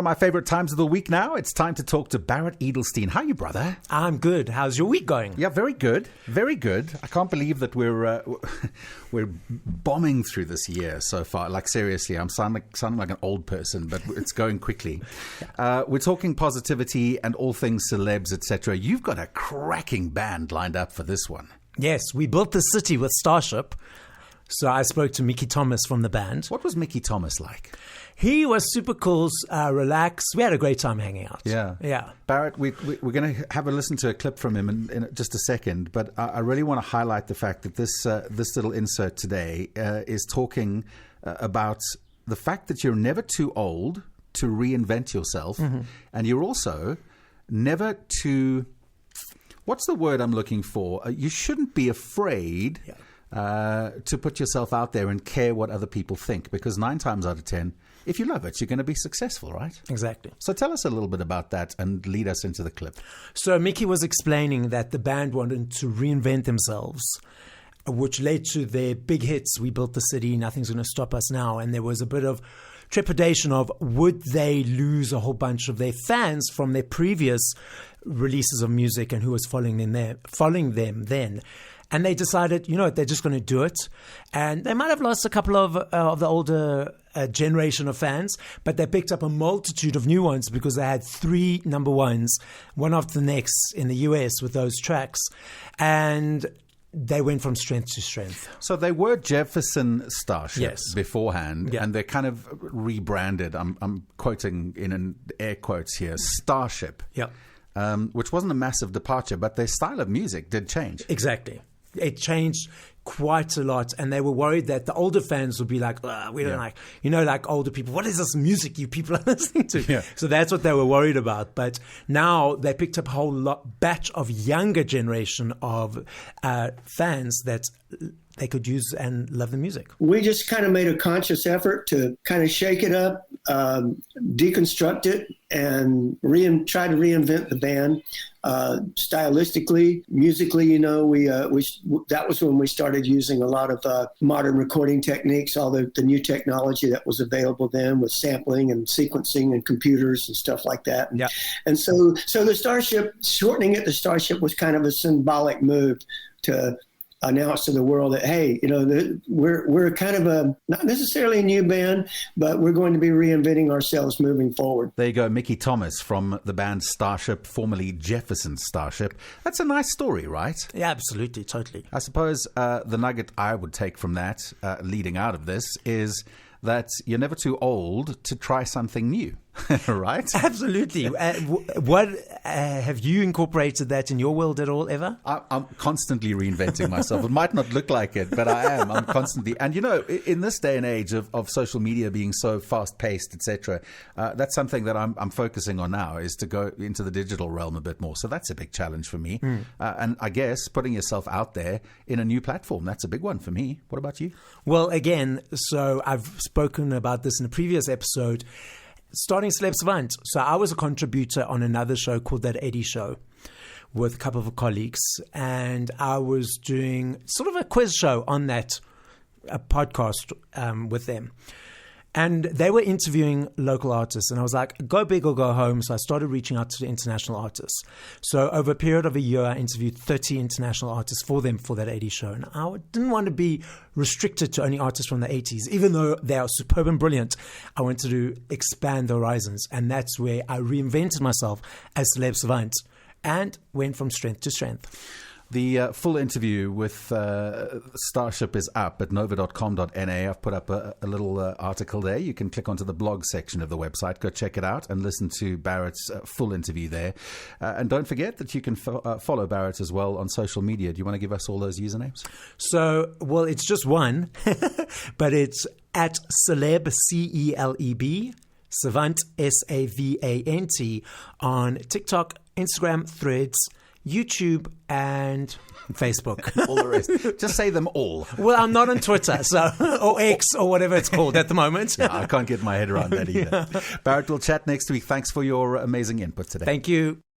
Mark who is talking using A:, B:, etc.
A: My favorite times of the week now. It's time to talk to Barrett Edelstein. How are you, brother?
B: I'm good. How's your week going?
A: Yeah, very good. Very good. I can't believe that we're bombing through this year so far. Like, seriously, I'm sounding like an old person, but it's going quickly. We're talking positivity and all things celebs, etc. You've got a cracking band lined up for this one.
B: Yes, we built the city with Starship. So I spoke to Mickey Thomas from the band.
A: What was Mickey Thomas like?
B: He was super cool, relaxed. We had a great time hanging out.
A: Yeah. Barrett, we're going to have a listen to a clip from him in just a second, but I really want to highlight the fact that this little insert today is talking about the fact that you're never too old to reinvent yourself, and you're also never too... What's the word I'm looking for? You shouldn't be afraid to put yourself out there and care what other people think, because 9 times out of 10, if you love it, you're going to be successful, right?
B: Exactly.
A: So tell us a little bit about that and lead us into the clip.
B: So Mickey was explaining that the band wanted to reinvent themselves, which led to their big hits. We built the city, Nothing's Going to Stop Us Now. And there was a bit of trepidation of, would they lose a whole bunch of their fans from their previous releases of music and who was following them then. And they decided, you know what, they're just going to do it. And they might have lost a couple of the older generation of fans, but they picked up a multitude of new ones because they had 3 number ones, one after the next in the US with those tracks. And they went from strength to strength.
A: So they were Jefferson Starship beforehand,
B: Yeah.
A: and they're kind of rebranded. I'm quoting in an air quotes here, Starship, which wasn't a massive departure, but their style of music did change.
B: Exactly. It changed quite a lot, and they were worried that the older fans would be like, we don't like, like older people, what is this music you people are listening to?
A: Yeah.
B: So that's what they were worried about. But now they picked up a whole batch of younger generation of fans that they could use and love the music.
C: We just kind of made a conscious effort to kind of shake it up, deconstruct it, and try to reinvent the band. Stylistically, musically, that was when we started using a lot of modern recording techniques, all the new technology that was available then with sampling and sequencing and computers and stuff like that.
B: Yeah.
C: And so the Starship, shortening it to Starship was kind of a symbolic move to announce to the world that, hey, we're kind of not necessarily a new band, but we're going to be reinventing ourselves moving forward.
A: There you go, Mickey Thomas from the band Starship, formerly Jefferson Starship. That's a nice story, right?
B: Yeah, absolutely, totally.
A: I suppose the nugget I would take from that, leading out of this, is that you're never too old to try something new, right?
B: Absolutely. What have you incorporated that in your world at all ever?
A: I'm constantly reinventing myself. It might not look like it, but I am. I'm constantly. And, in this day and age of social media being so fast-paced, etc., that's something that I'm focusing on now, is to go into the digital realm a bit more. So that's a big challenge for me. And I guess putting yourself out there in a new platform, that's a big one for me. What about you?
B: Well, again, so I've spoken about this in a previous episode, starting Celeb Savant. So I was a contributor on another show called That 80 Show with a couple of colleagues, and I was doing sort of a quiz show on that podcast with them. And they were interviewing local artists, and I was like, go big or go home. So I started reaching out to the international artists. So over a period of a year, I interviewed 30 international artists for them for That 80 Show. And I didn't want to be restricted to only artists from the 80s, even though they are superb and brilliant. I wanted to expand the horizons. And that's where I reinvented myself as Celeb Savant and went from strength to strength.
A: The full interview with Starship is up at nova.com.na. I've put up a little article there. You can click onto the blog section of the website. Go check it out and listen to Barrett's full interview there. And don't forget that you can follow Barrett as well on social media. Do you want to give us all those usernames?
B: So, well, it's just one, but it's at Celeb, C-E-L-E-B, Savant, S-A-V-A-N-T, on TikTok, Instagram, Threads, YouTube, and Facebook.
A: All the rest. Just say them all.
B: Well, I'm not on Twitter, or X, or whatever it's called at the moment.
A: Yeah, I can't get my head around that either. Barrett, we'll chat next week. Thanks for your amazing input today.
B: Thank you.